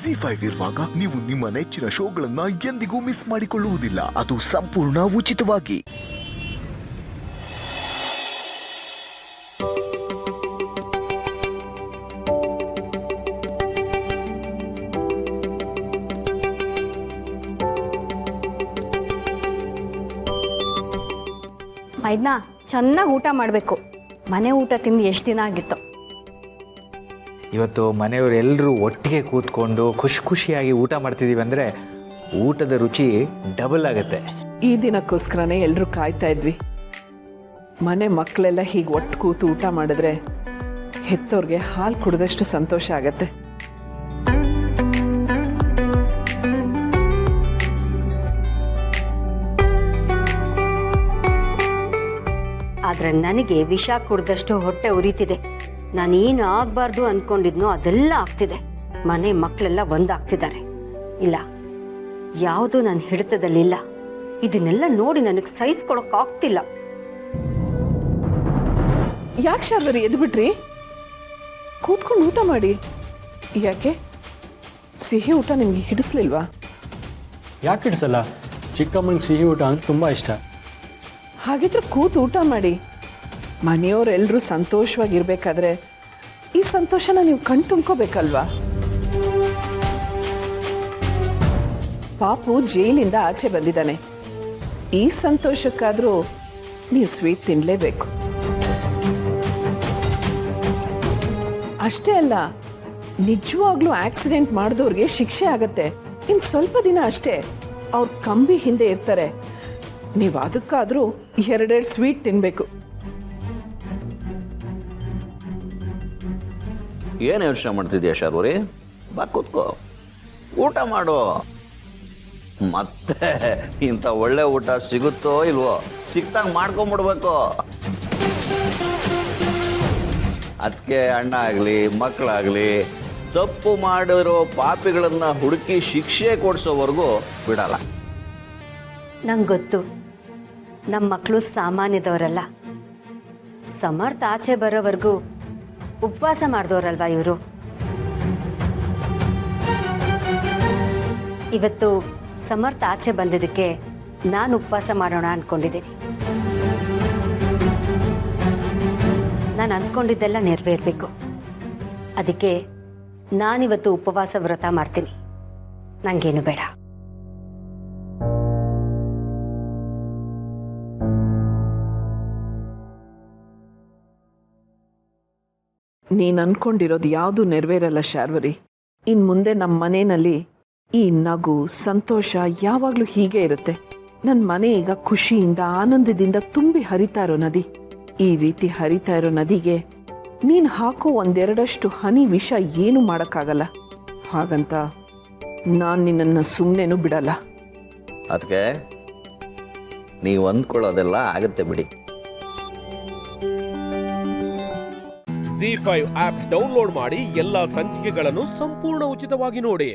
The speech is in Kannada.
ZEE5 ಇರುವಾಗ ನೀವು ನಿಮ್ಮ ನೆಚ್ಚಿನ ಶೋಗಳನ್ನ ಎಂದಿಗೂ ಮಿಸ್ ಮಾಡಿಕೊಳ್ಳುವುದಿಲ್ಲ. ಅದು ಸಂಪೂರ್ಣ ಉಚಿತವಾಗಿ. ಮೈದ್ನ ಚೆನ್ನಾಗಿ ಊಟ ಮಾಡಬೇಕು. ಮನೆ ಊಟ ತಿಂದು ಎಷ್ಟು ದಿನ ಆಗಿತ್ತು. ಇವತ್ತು ಮನೆಯವರೆಲ್ಲರೂ ಒಟ್ಟಿಗೆ ಕೂತ್ಕೊಂಡು ಖುಷಿಯಾಗಿ ಊಟ ಮಾಡ್ತಿದ್ದೀವಿ ಅಂದರೆ ಊಟದ ರುಚಿ ಡಬಲ್ ಆಗುತ್ತೆ. ಈ ದಿನಕ್ಕೋಸ್ಕರನೇ ಎಲ್ಲರೂ ಕಾಯ್ತಾ ಇದ್ವಿ. ಮನೆ ಮಕ್ಕಳೆಲ್ಲ ಹೀಗೆ ಒಟ್ಟು ಕೂತು ಊಟ ಮಾಡಿದ್ರೆ ಹೆತ್ತೋರ್ಗೆ ಹಾಲು ಕುಡಿದಷ್ಟು ಸಂತೋಷ ಆಗತ್ತೆ. ಆದ್ರೆ ನನಗೆ ವಿಷ ಕುಡ್ದಷ್ಟು ಹೊಟ್ಟೆ ಉರಿತಿದೆ. ನಾನೇನು ಆಗ್ಬಾರ್ದು ಅನ್ಕೊಂಡಿದ್ನೋ ಅದೆಲ್ಲ ಆಗ್ತಿದೆ. ಮನೆ ಮಕ್ಕಳೆಲ್ಲ ಒಂದಾಗ್ತಿದ್ದಾರೆ. ಇಲ್ಲ, ಯಾವುದೂ ನನ್ನ ಹಿಡಿತದಲ್ಲಿಲ್ಲ. ಇದನ್ನೆಲ್ಲ ನೋಡಿ ನನಗೆ ಸಹಿಸ್ಕೊಳಕ್ಕಾಗ್ತಿಲ್ಲ. ಯಾಕೆ ಶಾರ್ವರಿ ಎದ್ಬಿಟ್ರಿ? ಕೂತ್ಕೊಂಡು ಊಟ ಮಾಡಿ. ಯಾಕೆ ಸಿಹಿ ಊಟ ನಿಮ್ಗೆ ಹಿಡಿಸ್ಲಿಲ್ವಾ? ಯಾಕೆ ಹಿಡಿಸಲ್ಲ? ಚಿಕ್ಕಮ್ಮನಿಗೆ ಸಿಹಿ ಊಟ ಅಂತ ತುಂಬ ಇಷ್ಟ. ಹಾಗಿದ್ರೆ ಕೂತು ಊಟ ಮಾಡಿ. ಮನೆಯವರೆಲ್ಲರೂ ಸಂತೋಷವಾಗಿರ್ಬೇಕಾದ್ರೆ ಈ ಸಂತೋಷನ ನೀವು ಕಣ್ ತುಂಬ್ಕೋಬೇಕಲ್ವಾ? ಪಾಪು ಜೈಲಿಂದ ಆಚೆ ಬಂದಿದ್ದಾನೆ. ಈ ಸಂತೋಷಕ್ಕಾದರೂ ನೀವು ಸ್ವೀಟ್ ತಿನ್ನಲೇಬೇಕು. ಅಷ್ಟೇ ಅಲ್ಲ, ನಿಜವಾಗ್ಲೂ ಆಕ್ಸಿಡೆಂಟ್ ಮಾಡಿದವ್ರಿಗೆ ಶಿಕ್ಷೆ ಆಗತ್ತೆ. ಇನ್ನು ಸ್ವಲ್ಪ ದಿನ ಅಷ್ಟೇ ಅವ್ರ ಕಂಬಿ ಹಿಂದೆ ಇರ್ತಾರೆ. ನೀವು ಅದಕ್ಕಾದರೂ ಎರಡೆರಡು ಸ್ವೀಟ್ ತಿನ್ನಬೇಕು. ಏನು ಯೋಚನೆ ಮಾಡ್ತಿದ್ಯಾ ಶಾರ್ವರಿ? ಬಾ ಕೂತ್ಕೋ, ಊಟ ಮಾಡು. ಮತ್ತೆ ಇಂಥ ಒಳ್ಳೆ ಊಟ ಸಿಗುತ್ತೋ ಇಲ್ವೋ, ಸಿಕ್ತಾಗ ಮಾಡ್ಕೊಂಬಿಡ್ಬೇಕು. ಅದಕ್ಕೆ ಅಣ್ಣ ಆಗಲಿ ಮಕ್ಕಳಾಗಲಿ ತಪ್ಪು ಮಾಡಿರೋ ಪಾಪಿಗಳನ್ನು ಹುಡುಕಿ ಶಿಕ್ಷೆ ಕೊಡಿಸೋವರೆಗೂ ಬಿಡಲ್ಲ. ನಂಗೆ ಗೊತ್ತು, ನಮ್ಮ ಮಕ್ಕಳು ಸಾಮಾನ್ಯದವರಲ್ಲ. ಸಮರ್ಥ ಆಚೆ ಬರೋವರೆಗೂ ಉಪವಾಸ ಮಾಡಿದವರಲ್ವಾ ಇವರು. ಇವತ್ತು ಸಮರ್ಥ ಆಚೆ ಬಂದಿದ್ದಕ್ಕೆ ನಾನು ಉಪವಾಸ ಮಾಡೋಣ ಅಂದ್ಕೊಂಡಿದ್ದೀನಿ. ನಾನು ಅಂದ್ಕೊಂಡಿದ್ದೆಲ್ಲ ನೆರವೇರಬೇಕು. ಅದಕ್ಕೆ ನಾನಿವತ್ತು ಉಪವಾಸ ವ್ರತ ಮಾಡ್ತೀನಿ. ನನಗೇನು ಬೇಡ. ನೀನು ಅನ್ಕೊಂಡಿರೋದು ಯಾವುದು ನೆರವೇರಲ್ಲ ಶಾರ್ವರಿ. ಇನ್ನು ಮುಂದೆ ನಮ್ಮ ಮನೆಯಲ್ಲಿ ಈ ನಗು ಸಂತೋಷ ಯಾವಾಗಲೂ ಹೀಗೆ ಇರುತ್ತೆ. ನನ್ನ ಮನೆ ಈಗ ಖುಷಿಯಿಂದ ಆನಂದದಿಂದ ತುಂಬಿ ಹರಿತಾ ಇರೋ ನದಿ. ಈ ರೀತಿ ಹರಿತಾ ಇರೋ ನದಿಗೆ ನೀನು ಹಾಕೋ ಒಂದೆರಡಷ್ಟು ಹನಿ ವಿಷ ಏನು ಮಾಡೋಕ್ಕಾಗಲ್ಲ. ಹಾಗಂತ ನಾನು ನಿನ್ನನ್ನು ಸುಮ್ಮನೆನೂ ಬಿಡಲ್ಲ. ಅದಕ್ಕೆ ನೀವು ಅಂದ್ಕೊಳ್ಳೋದೆಲ್ಲ ಆಗುತ್ತೆ ಬಿಡಿ. ZEE5 ಆಪ್ ಡೌನ್ಲೋಡ್ ಮಾಡಿ ಎಲ್ಲಾ ಸಂಚಿಕೆಗಳನ್ನು ಸಂಪೂರ್ಣ ಉಚಿತವಾಗಿ ನೋಡಿ.